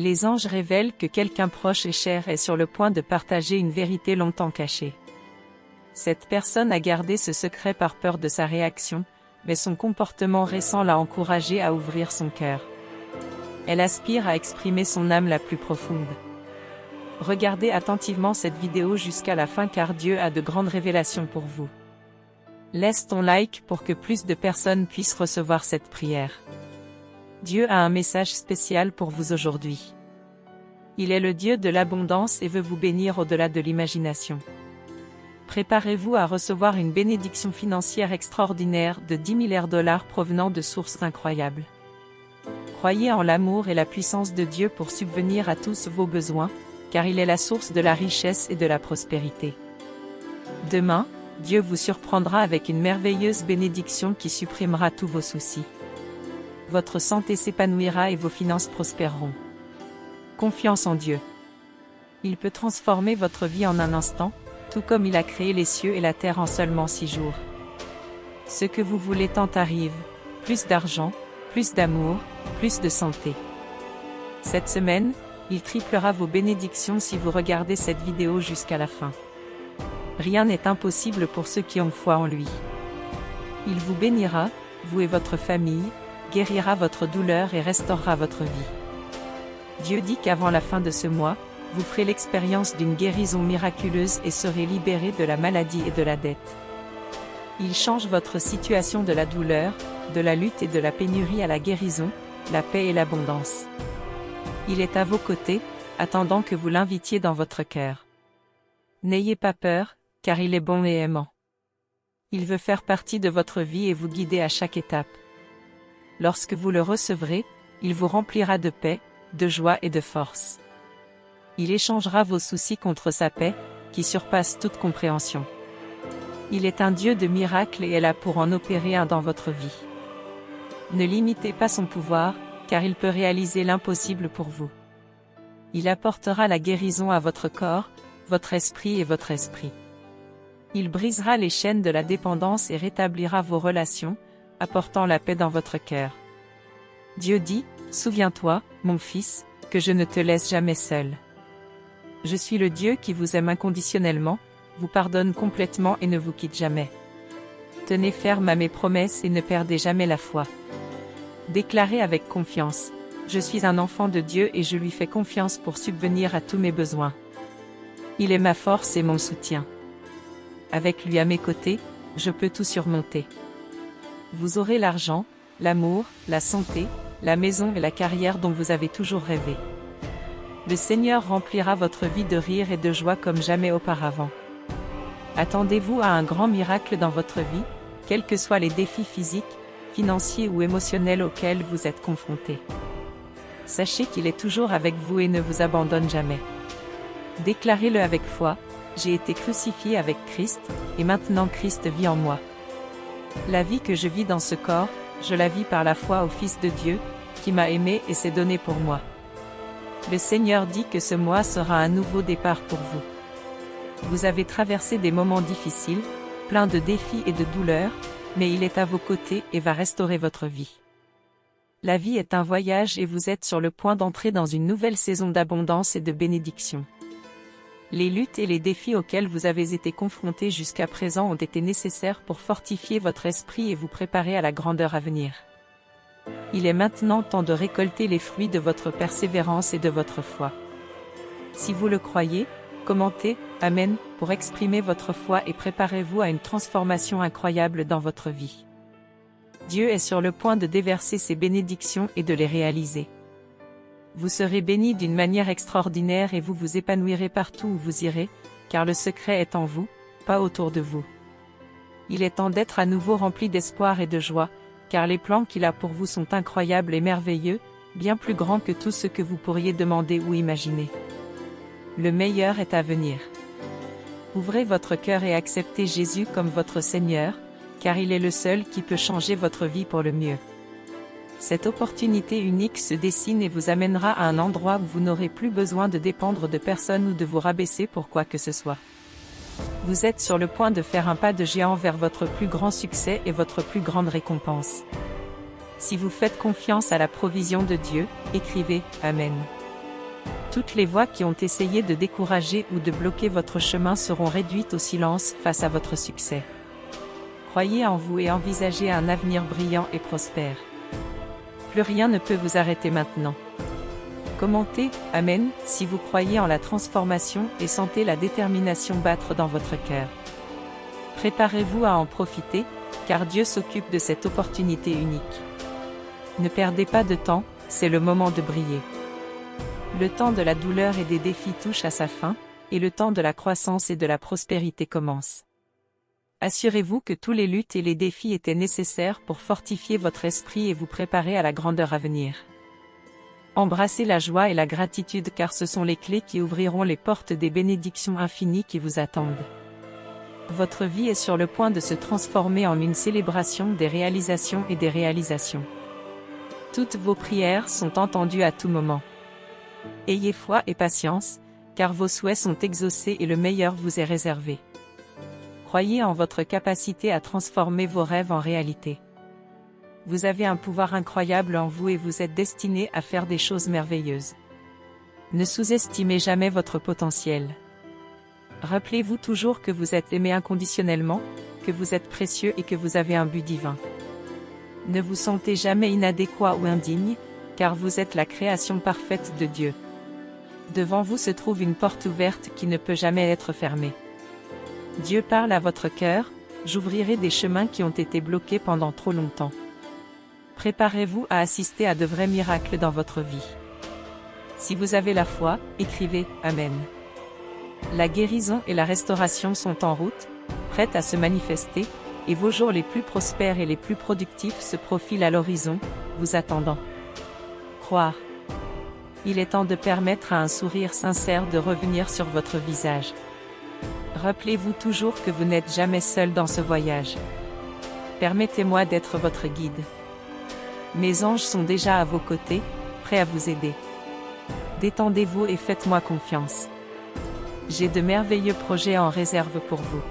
Les anges révèlent que quelqu'un proche et cher est sur le point de partager une vérité longtemps cachée. Cette personne a gardé ce secret par peur de sa réaction, mais son comportement récent l'a encouragée à ouvrir son cœur. Elle aspire à exprimer son âme la plus profonde. Regardez attentivement cette vidéo jusqu'à la fin car Dieu a de grandes révélations pour vous. Laisse ton like pour que plus de personnes puissent recevoir cette prière. Dieu a un message spécial pour vous aujourd'hui. Il est le Dieu de l'abondance et veut vous bénir au-delà de l'imagination. Préparez-vous à recevoir une bénédiction financière extraordinaire de 10 milliards de dollars provenant de sources incroyables. Croyez en l'amour et la puissance de Dieu pour subvenir à tous vos besoins, car il est la source de la richesse et de la prospérité. Demain, Dieu vous surprendra avec une merveilleuse bénédiction qui supprimera tous vos soucis. Votre santé s'épanouira et vos finances prospéreront. Confiance en Dieu. Il peut transformer votre vie en un instant, tout comme il a créé les cieux et la terre en seulement 6 jours. Ce que vous voulez tant arrive, plus d'argent, plus d'amour, plus de santé. Cette semaine, il triplera vos bénédictions si vous regardez cette vidéo jusqu'à la fin. Rien n'est impossible pour ceux qui ont foi en lui. Il vous bénira, vous et votre famille, guérira votre douleur et restaurera votre vie. Dieu dit qu'avant la fin de ce mois, vous ferez l'expérience d'une guérison miraculeuse et serez libérés de la maladie et de la dette. Il change votre situation de la douleur, de la lutte et de la pénurie à la guérison, la paix et l'abondance. Il est à vos côtés, attendant que vous l'invitiez dans votre cœur. N'ayez pas peur, car il est bon et aimant. Il veut faire partie de votre vie et vous guider à chaque étape. Lorsque vous le recevrez, il vous remplira de paix, de joie et de force. Il échangera vos soucis contre sa paix, qui surpasse toute compréhension. Il est un Dieu de miracles et est là pour en opérer un dans votre vie. Ne limitez pas son pouvoir, car il peut réaliser l'impossible pour vous. Il apportera la guérison à votre corps, votre esprit et votre esprit. Il brisera les chaînes de la dépendance et rétablira vos relations, apportant la paix dans votre cœur. Dieu dit, « Souviens-toi, mon fils, que je ne te laisse jamais seul. Je suis le Dieu qui vous aime inconditionnellement, vous pardonne complètement et ne vous quitte jamais. Tenez ferme à mes promesses et ne perdez jamais la foi. » Déclarez avec confiance, « Je suis un enfant de Dieu et je lui fais confiance pour subvenir à tous mes besoins. Il est ma force et mon soutien. Avec lui à mes côtés, je peux tout surmonter. » Vous aurez l'argent, l'amour, la santé, la maison et la carrière dont vous avez toujours rêvé. Le Seigneur remplira votre vie de rire et de joie comme jamais auparavant. Attendez-vous à un grand miracle dans votre vie, quels que soient les défis physiques, financiers ou émotionnels auxquels vous êtes confrontés. Sachez qu'il est toujours avec vous et ne vous abandonne jamais. Déclarez-le avec foi, « J'ai été crucifié avec Christ, et maintenant Christ vit en moi. La vie que je vis dans ce corps, je la vis par la foi au Fils de Dieu, qui m'a aimé et s'est donné pour moi. » Le Seigneur dit que ce mois sera un nouveau départ pour vous. Vous avez traversé des moments difficiles, pleins de défis et de douleurs, mais il est à vos côtés et va restaurer votre vie. La vie est un voyage et vous êtes sur le point d'entrer dans une nouvelle saison d'abondance et de bénédiction. Les luttes et les défis auxquels vous avez été confrontés jusqu'à présent ont été nécessaires pour fortifier votre esprit et vous préparer à la grandeur à venir. Il est maintenant temps de récolter les fruits de votre persévérance et de votre foi. Si vous le croyez, commentez « Amen » pour exprimer votre foi et préparez-vous à une transformation incroyable dans votre vie. Dieu est sur le point de déverser ses bénédictions et de les réaliser. Vous serez bénis d'une manière extraordinaire et vous vous épanouirez partout où vous irez, car le secret est en vous, pas autour de vous. Il est temps d'être à nouveau rempli d'espoir et de joie, car les plans qu'il a pour vous sont incroyables et merveilleux, bien plus grands que tout ce que vous pourriez demander ou imaginer. Le meilleur est à venir. Ouvrez votre cœur et acceptez Jésus comme votre Seigneur, car il est le seul qui peut changer votre vie pour le mieux. Cette opportunité unique se dessine et vous amènera à un endroit où vous n'aurez plus besoin de dépendre de personne ou de vous rabaisser pour quoi que ce soit. Vous êtes sur le point de faire un pas de géant vers votre plus grand succès et votre plus grande récompense. Si vous faites confiance à la provision de Dieu, écrivez « Amen ». Toutes les voix qui ont essayé de décourager ou de bloquer votre chemin seront réduites au silence face à votre succès. Croyez en vous et envisagez un avenir brillant et prospère. Plus rien ne peut vous arrêter maintenant. Commentez « Amen » si vous croyez en la transformation et sentez la détermination battre dans votre cœur. Préparez-vous à en profiter, car Dieu s'occupe de cette opportunité unique. Ne perdez pas de temps, c'est le moment de briller. Le temps de la douleur et des défis touche à sa fin, et le temps de la croissance et de la prospérité commence. Assurez-vous que tous les luttes et les défis étaient nécessaires pour fortifier votre esprit et vous préparer à la grandeur à venir. Embrassez la joie et la gratitude car ce sont les clés qui ouvriront les portes des bénédictions infinies qui vous attendent. Votre vie est sur le point de se transformer en une célébration des réalisations et des réalisations. Toutes vos prières sont entendues à tout moment. Ayez foi et patience, car vos souhaits sont exaucés et le meilleur vous est réservé. Croyez en votre capacité à transformer vos rêves en réalité. Vous avez un pouvoir incroyable en vous et vous êtes destiné à faire des choses merveilleuses. Ne sous-estimez jamais votre potentiel. Rappelez-vous toujours que vous êtes aimé inconditionnellement, que vous êtes précieux et que vous avez un but divin. Ne vous sentez jamais inadéquat ou indigne, car vous êtes la création parfaite de Dieu. Devant vous se trouve une porte ouverte qui ne peut jamais être fermée. Dieu parle à votre cœur, j'ouvrirai des chemins qui ont été bloqués pendant trop longtemps. Préparez-vous à assister à de vrais miracles dans votre vie. Si vous avez la foi, écrivez « Amen ». La guérison et la restauration sont en route, prêtes à se manifester, et vos jours les plus prospères et les plus productifs se profilent à l'horizon, vous attendant. Croire. Il est temps de permettre à un sourire sincère de revenir sur votre visage. Rappelez-vous toujours que vous n'êtes jamais seul dans ce voyage. Permettez-moi d'être votre guide. Mes anges sont déjà à vos côtés, prêts à vous aider. Détendez-vous et faites-moi confiance. J'ai de merveilleux projets en réserve pour vous.